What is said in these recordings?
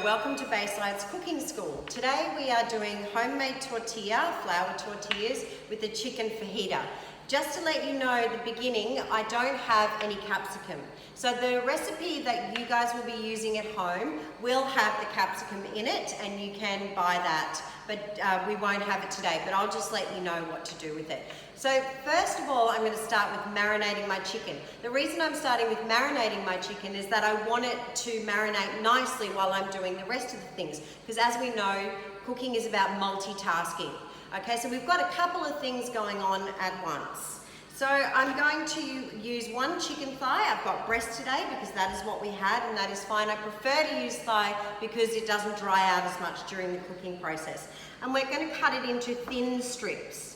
welcome to Baseline's Cooking School. Today we are doing homemade tortilla, flour tortillas with a chicken fajita. Just to let you know at the beginning, I don't have any capsicum. So the recipe that you guys will be using at home will have the capsicum in it and you can buy that, but we won't have it today, but I'll just let you know what to do with it. So first of all, I'm going to start with marinating my chicken. The reason I'm starting with marinating my chicken is that I want it to marinate nicely while I'm doing the rest of the things, because as we know, cooking is about multitasking. Okay, so we've got a couple of things going on at once. So I'm going to use one chicken thigh. I've got breast today because that is what we had and that is fine. I prefer to use thigh because it doesn't dry out as much during the cooking process. And we're going to cut it into thin strips.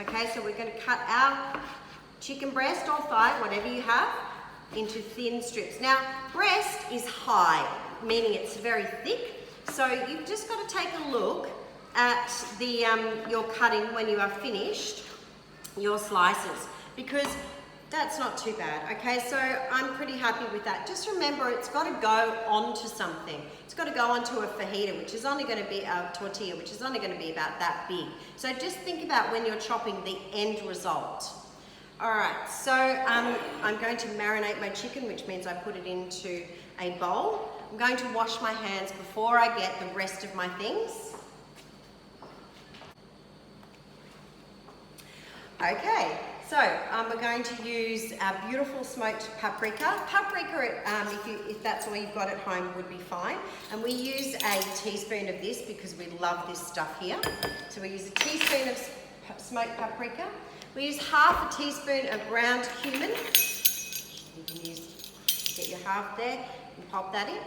Okay, so we're going to cut our chicken breast or thigh, whatever you have, into thin strips. Now, breast is high, meaning it's very thick. So you've just got to take a look at the your cutting when you are finished your slices, because that's not too bad. Okay, so I'm pretty happy with that. Just remember, it's got to go onto something. It's got to go onto a fajita, which is only going to be a tortilla, which is only going to be about that big. So just think about when you're chopping the end result. All right, so I'm going to marinate my chicken, which means I put it into a bowl. I'm going to wash my hands before I get the rest of my things. Okay, so we're going to use our beautiful smoked paprika. Paprika, if that's all you've got at home, would be fine. And we use a teaspoon of this because we love this stuff here. So we use a teaspoon of smoked paprika. We use half a teaspoon of ground cumin. You can get your half there and pop that in.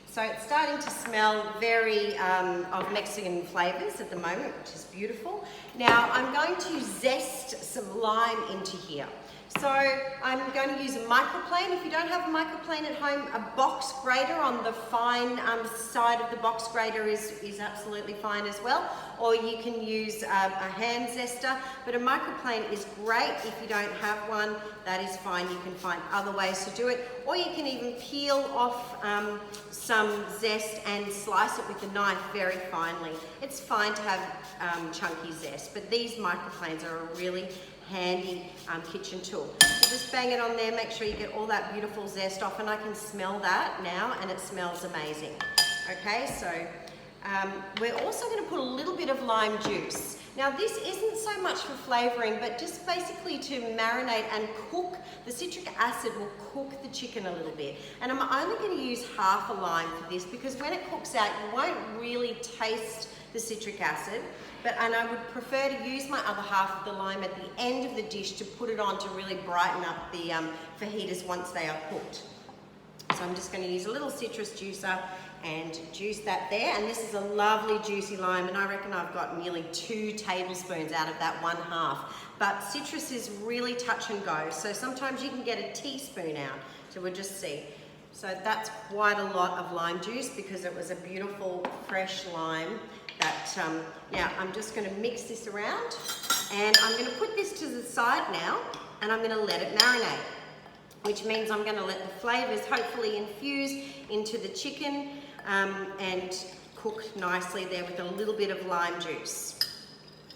So it's starting to smell very of Mexican flavors at the moment, which is beautiful. Now I'm going to zest some lime into here. So I'm going to use a microplane. If you don't have a microplane at home, a box grater on the fine side of the box grater is absolutely fine as well. Or you can use a hand zester, but a microplane is great. If you don't have one, that is fine. You can find other ways to do it. Or you can even peel off some zest and slice it with a knife very finely. It's fine to have chunky zest, but these microplanes are a really handy kitchen tool. So just bang it on there, make sure you get all that beautiful zest off, and I can smell that now and it smells amazing. Okay, so we're also going to put a little bit of lime juice. Now this isn't so much for flavouring, but just basically to marinate and cook. The citric acid will cook the chicken a little bit. And I'm only going to use half a lime for this because when it cooks out, you won't really taste the citric acid. And I would prefer to use my other half of the lime at the end of the dish to put it on to really brighten up the fajitas once they are cooked. So I'm just going to use a little citrus juicer and juice that there. And this is a lovely juicy lime, and I reckon I've got nearly 2 tablespoons out of that 1/2. But citrus is really touch and go, so sometimes you can get a teaspoon out. So we'll just see. So that's quite a lot of lime juice because it was a beautiful fresh lime. Now I'm just going to mix this around, and I'm going to put this to the side now, and I'm going to let it marinate, which means I'm going to let the flavours hopefully infuse into the chicken and cook nicely there with a little bit of lime juice.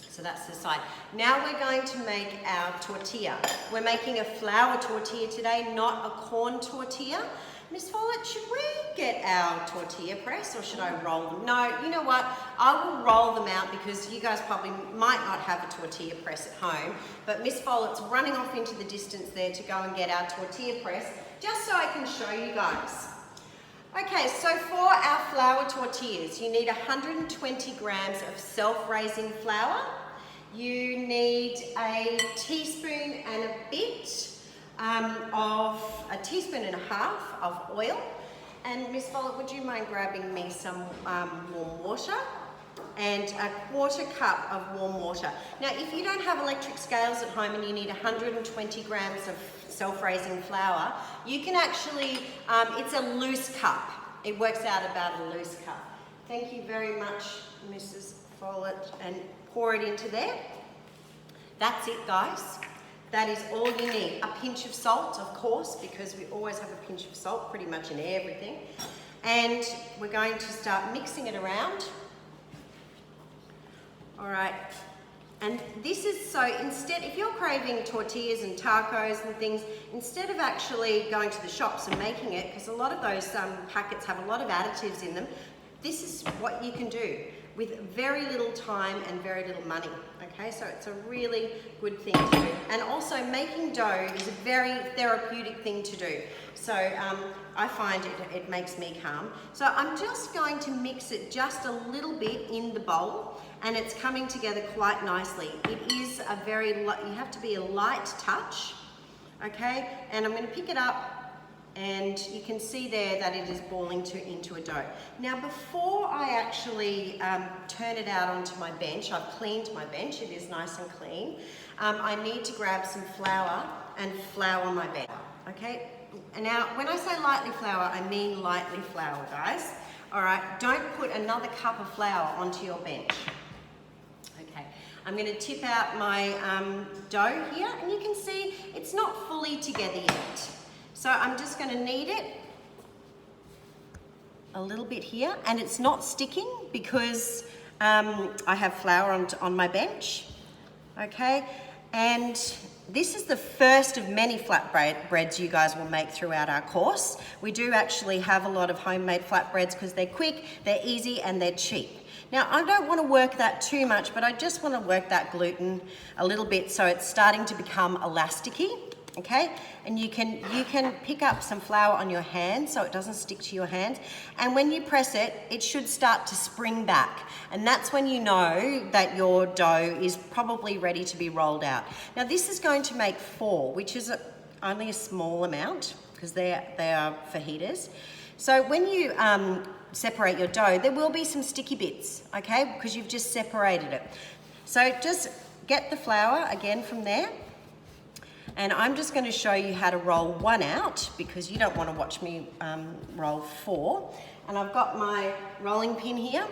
So that's the side. Now we're going to make our tortilla. We're making a flour tortilla today, not a corn tortilla. Miss Follett, should we get our tortilla press or should I roll them? No, you know what? I will roll them out because you guys probably might not have a tortilla press at home, but Miss Follett's running off into the distance there to go and get our tortilla press just so I can show you guys. Okay, so for our flour tortillas, you need 120 grams of self-raising flour. You need a teaspoon and a bit of a teaspoon and a half of oil. And Miss Follett, would you mind grabbing me some warm water? And a 1/4 cup of warm water. Now, if you don't have electric scales at home and you need 120 grams of self-raising flour, you can actually, it's a loose cup. It works out about a loose cup. Thank you very much, Mrs. Follett, and pour it into there. That's it, guys. That is all you need. A pinch of salt, of course, because we always have a pinch of salt pretty much in everything. And we're going to start mixing it around. All right. And this is so, instead, if you're craving tortillas and tacos and things, instead of actually going to the shops and making it, because a lot of those packets have a lot of additives in them, this is what you can do with very little time and very little money. Okay, so it's a really good thing to do. And also making dough is a very therapeutic thing to do. So I find it makes me calm. So I'm just going to mix it just a little bit in the bowl, and it's coming together quite nicely. It is a very, you have to be a light touch, okay? And I'm gonna pick it up, and you can see there that it is balling into a dough. Now before I actually turn it out onto my bench, I've cleaned my bench, it is nice and clean. I need to grab some flour and flour my bench, okay? And now when I say lightly flour, I mean lightly flour, guys. All right, don't put another cup of flour onto your bench. Okay, I'm gonna tip out my dough here, and you can see it's not fully together yet. So I'm just going to knead it a little bit here, and it's not sticking because I have flour on my bench, okay? And this is the first of many flatbreads you guys will make throughout our course. We do actually have a lot of homemade flatbreads because they're quick, they're easy, and they're cheap. Now, I don't want to work that too much, but I just want to work that gluten a little bit so it's starting to become elasticy. Okay, and you can pick up some flour on your hand so it doesn't stick to your hands, and when you press it, it should start to spring back, and that's when you know that your dough is probably ready to be rolled out. Now this is going to make 4, which is only a small amount because they are fajitas. So when you separate your dough, there will be some sticky bits, okay, because you've just separated it. So just get the flour again from there. And I'm just going to show you how to roll 1 out because you don't want to watch me roll 4. And I've got my rolling pin here.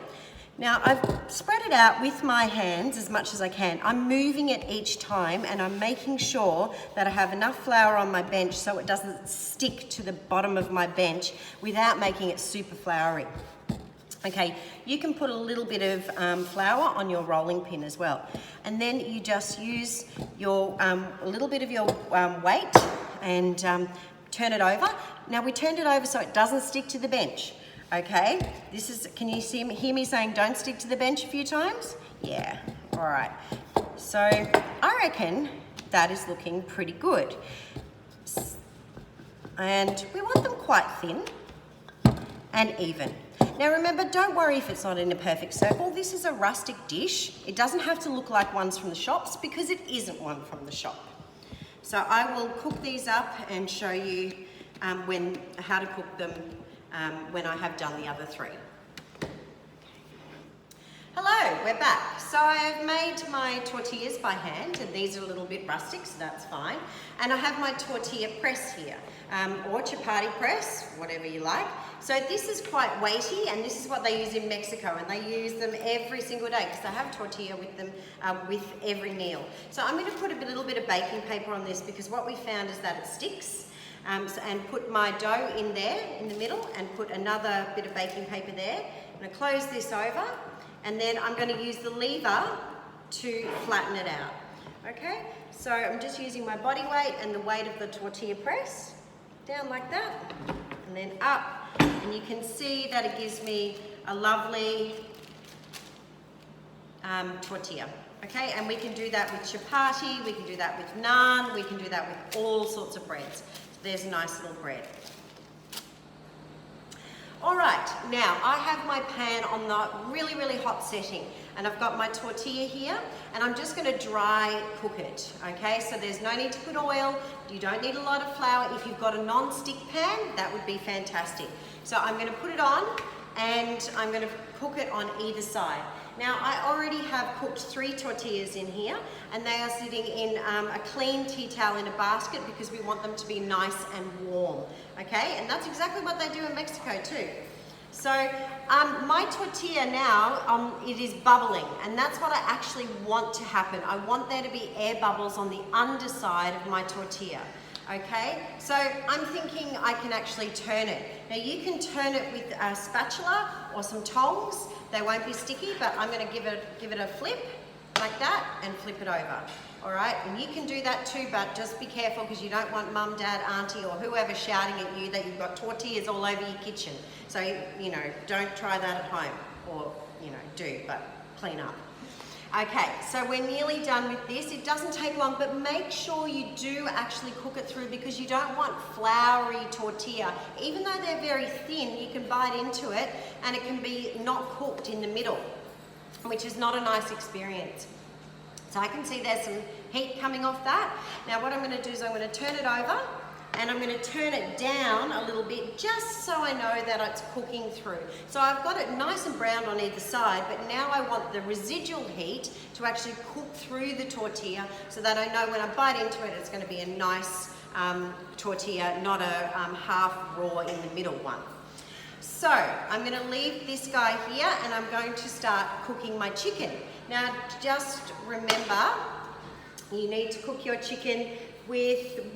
Now I've spread it out with my hands as much as I can. I'm moving it each time, and I'm making sure that I have enough flour on my bench so it doesn't stick to the bottom of my bench without making it super floury. Okay, you can put a little bit of flour on your rolling pin as well. And then you just use your a little bit of your weight and turn it over. Now we turned it over so it doesn't stick to the bench. Okay, this is, can you hear me saying don't stick to the bench a few times? Yeah, all right. So I reckon that is looking pretty good. And we want them quite thin and even. Now remember, don't worry if it's not in a perfect circle. This is a rustic dish. It doesn't have to look like ones from the shops because it isn't one from the shop. So I will cook these up and show you how to cook them when I have done the other 3. Hello, we're back. So I've made my tortillas by hand, and these are a little bit rustic, so that's fine. And I have my tortilla press here, or chapati press, whatever you like. So this is quite weighty, and this is what they use in Mexico, and they use them every single day because they have tortilla with them with every meal. So I'm going to put a little bit of baking paper on this because what we found is that it sticks. And put my dough in there, in the middle, and put another bit of baking paper there. I'm going to close this over, and then I'm going to use the lever to flatten it out. Okay, so I'm just using my body weight and the weight of the tortilla press, down like that, and then up, and you can see that it gives me a lovely tortilla. Okay, and we can do that with chapati, we can do that with naan, we can do that with all sorts of breads. There's a nice little bread. All right, now I have my pan on the really, really hot setting, and I've got my tortilla here, and I'm just going to dry cook it, okay? So there's no need to put oil, you don't need a lot of flour. If you've got a non-stick pan, that would be fantastic. So I'm going to put it on, and I'm going to cook it on either side. Now I already have cooked 3 tortillas in here, and they are sitting in a clean tea towel in a basket because we want them to be nice and warm, okay? And that's exactly what they do in Mexico too. So my tortilla now, it is bubbling, and that's what I actually want to happen. I want there to be air bubbles on the underside of my tortilla. Okay, so I'm thinking I can actually turn it. Now you can turn it with a spatula or some tongs. They won't be sticky, but I'm going to give it a flip like that and flip it over. All right, and you can do that too, but just be careful because you don't want mum, dad, auntie or whoever shouting at you that you've got tortillas all over your kitchen. So, you know, don't try that at home, or, you know, do, but clean up. Okay, so we're nearly done with this. It doesn't take long, but make sure you do actually cook it through because you don't want floury tortilla. Even though they're very thin, you can bite into it and it can be not cooked in the middle, which is not a nice experience. So I can see there's some heat coming off that. Now what I'm going to do is I'm going to turn it over and I'm going to turn it down a little bit just so I know that it's cooking through. So I've got it nice and brown on either side, but now I want the residual heat to actually cook through the tortilla so that I know when I bite into it, it's going to be a nice tortilla, not a half raw in the middle one. So I'm going to leave this guy here and I'm going to start cooking my chicken. Now just remember, you need to cook your chicken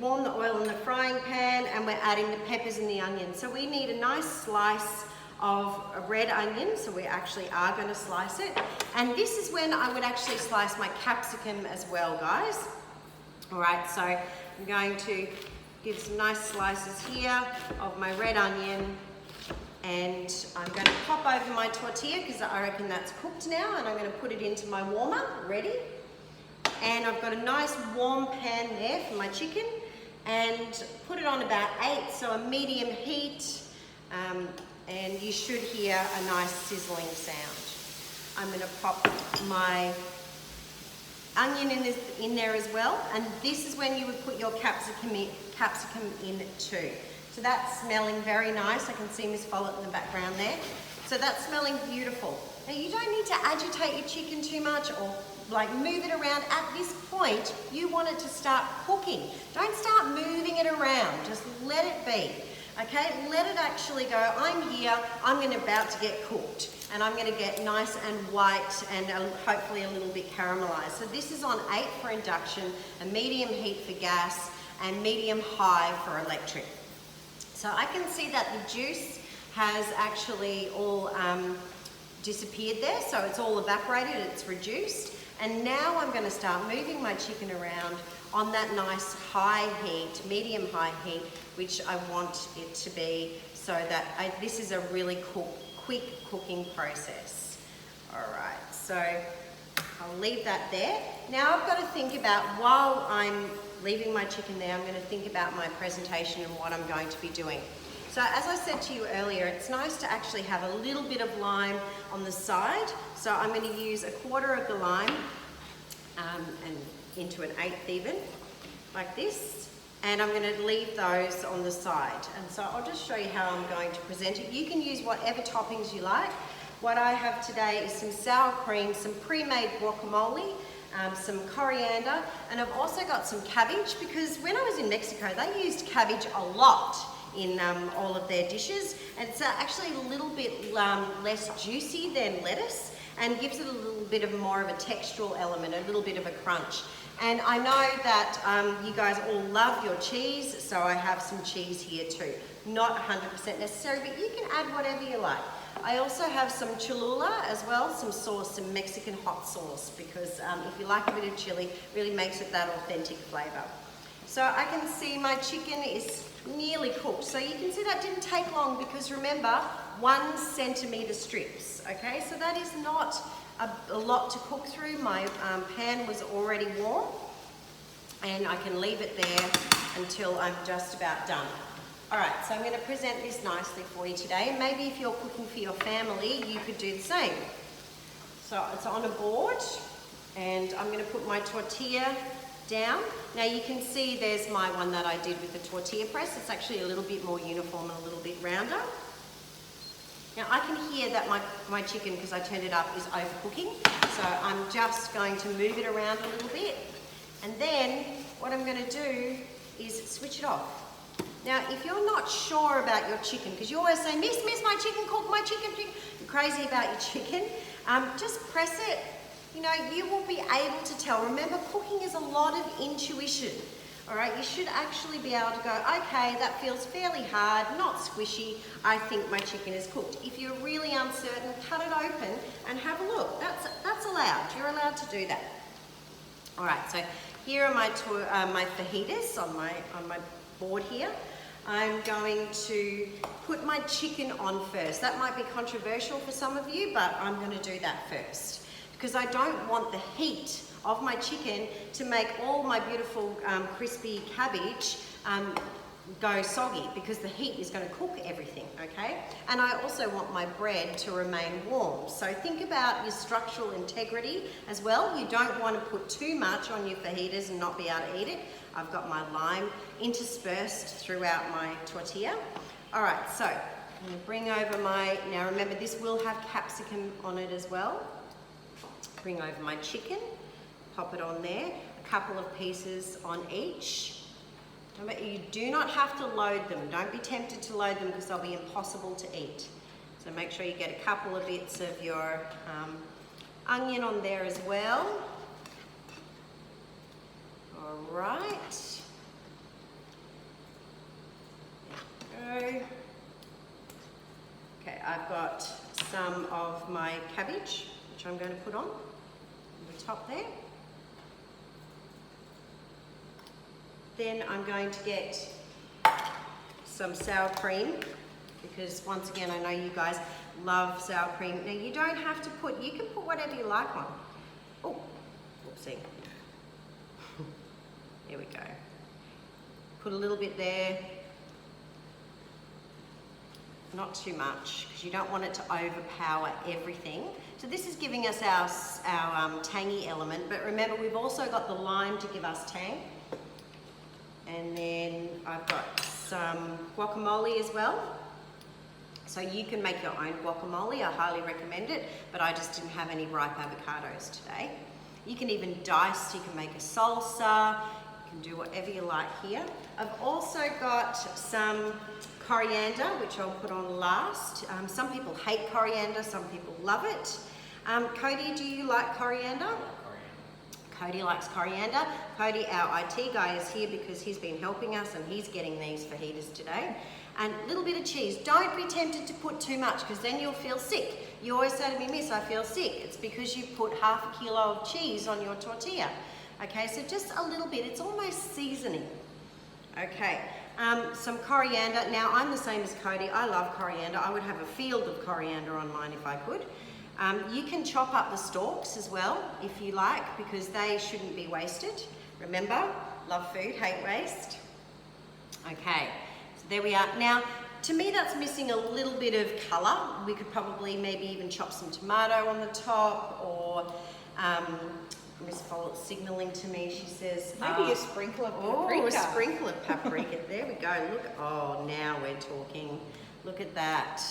warm the oil in the frying pan, and we're adding the peppers and the onions. So we need a nice slice of a red onion, so we actually are going to slice it. And this is when I would actually slice my capsicum as well, guys. All right, so I'm going to give some nice slices here of my red onion, and I'm going to pop over my tortilla because I reckon that's cooked now, and I'm going to put it into my warmer, ready. And I've got a nice warm pan there for my chicken and put it on about 8, so a medium heat, and you should hear a nice sizzling sound. I'm going to pop my onion in there as well, and this is when you would put your capsicum in too. So that's smelling very nice. I can see Miss Follett in the background there. So that's smelling beautiful. Now you don't need to agitate your chicken too much or like move it around. At this point, you want it to start cooking. Don't start moving it around, just let it be. Okay, let it actually go. I'm here, I'm about to get cooked and I'm going to get nice and white and hopefully a little bit caramelized. So this is on 8 for induction, a medium heat for gas and medium high for electric. So I can see that the juice has actually all disappeared there, so it's all evaporated, it's reduced. And now I'm going to start moving my chicken around on that nice high heat, medium high heat, which I want it to be, so that this is a really quick cooking process. All right, so I'll leave that there. Now I've got to think about, while I'm leaving my chicken there, I'm going to think about my presentation and what I'm going to be doing. So as I said to you earlier, it's nice to actually have a little bit of lime on the side. So I'm going to use 1/4 of the lime and into an 1/8 even, like this. And I'm going to leave those on the side. And so I'll just show you how I'm going to present it. You can use whatever toppings you like. What I have today is some sour cream, some pre-made guacamole, some coriander, and I've also got some cabbage because when I was in Mexico, they used cabbage a lot in all of their dishes, and it's actually a little bit less juicy than lettuce and gives it a little bit of more of a textural element, a little bit of a crunch. And I know that you guys all love your cheese, so I have some cheese here too. Not 100% necessary, but you can add whatever you like. I also have some Cholula as well, some sauce, some Mexican hot sauce, because if you like a bit of chili, really makes it that authentic flavour. So I can see my chicken is nearly cooked. So you can see that didn't take long because remember, 1 centimetre strips, okay? So that is not a lot to cook through. My pan was already warm and I can leave it there until I'm just about done. All right, so I'm going to present this nicely for you today. Maybe if you're cooking for your family, you could do the same. So it's on a board and I'm going to put my tortilla down. Now you can see there's my one that I did with the tortilla press. It's actually a little bit more uniform and a little bit rounder. Now I can hear that my chicken, because I turned it up, is overcooking. So I'm just going to move it around a little bit. And then what I'm going to do is switch it off. Now, if you're not sure about your chicken, because you always say, Miss, my chicken cooked, my chicken, you're crazy about your chicken, just press it. You know, you will be able to tell. Remember, cooking is a lot of intuition, All right, you should actually be able to go, okay, that feels fairly hard, not squishy. I think my chicken is cooked. If you're really uncertain, cut it open and have a look. That's allowed. You're allowed to do that. All right, so here are my fajitas on my board here. I'm going to put my chicken on first. That might be controversial for some of you, but I'm going to do that first because I don't want the heat of my chicken to make all my beautiful crispy cabbage go soggy, because the heat is going to cook everything, okay? And I also want my bread to remain warm. So think about your structural integrity as well. You don't want to put too much on your fajitas and not be able to eat it. I've got my lime interspersed throughout my tortilla. All right, so I'm going to bring over now remember this will have capsicum on it as well. Bring over my chicken, pop it on there, a couple of pieces on each. Remember, you do not have to load them. Don't be tempted to load them because they'll be impossible to eat. So make sure you get a couple of bits of your onion on there as well. All right. There we go. Okay, I've got some of my cabbage, which I'm going to put on the top there. Then I'm going to get some sour cream, because once again, I know you guys love sour cream. Now you don't have to put, you can put whatever you like on. Oh, whoopsie. There we go. Put a little bit there. Not too much, because you don't want it to overpower everything. So this is giving us our tangy element, but remember we've also got the lime to give us tang. And then I've got some guacamole as well. So you can make your own guacamole, I highly recommend it, but I just didn't have any ripe avocados today. You can even dice, you can make a salsa, you can do whatever you like here. I've also got some coriander, which I'll put on last. Some people hate coriander, some people love it. Cody, do you like coriander? Cody likes coriander. Cody, our IT guy, is here because he's been helping us and he's getting these fajitas today. And a little bit of cheese. Don't be tempted to put too much because then you'll feel sick. You always say to me, Miss, I feel sick. It's because you put half a kilo of cheese on your tortilla. Okay, so just a little bit. It's almost seasoning. Okay, some coriander. Now, I'm the same as Cody. I love coriander. I would have a field of coriander on mine if I could. You can chop up the stalks as well if you like, because they shouldn't be wasted. Remember, love food, hate waste. Okay, so there we are. Now, to me that's missing a little bit of colour. We could probably maybe even chop some tomato on the top, or Miss Follett's signalling to me, she says... Maybe a sprinkle of paprika. Oh, a sprinkle of paprika. There we go. Look, oh, now we're talking. Look at that.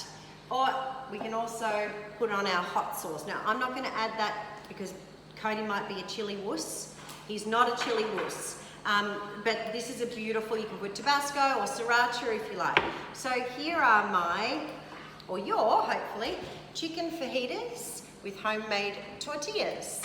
Or we can also put on our hot sauce. Now, I'm not going to add that because Cody might be a chili wuss. He's not a chili wuss. But this is a beautiful, you can put Tabasco or Sriracha if you like. So here are my, or your, hopefully, chicken fajitas with homemade tortillas.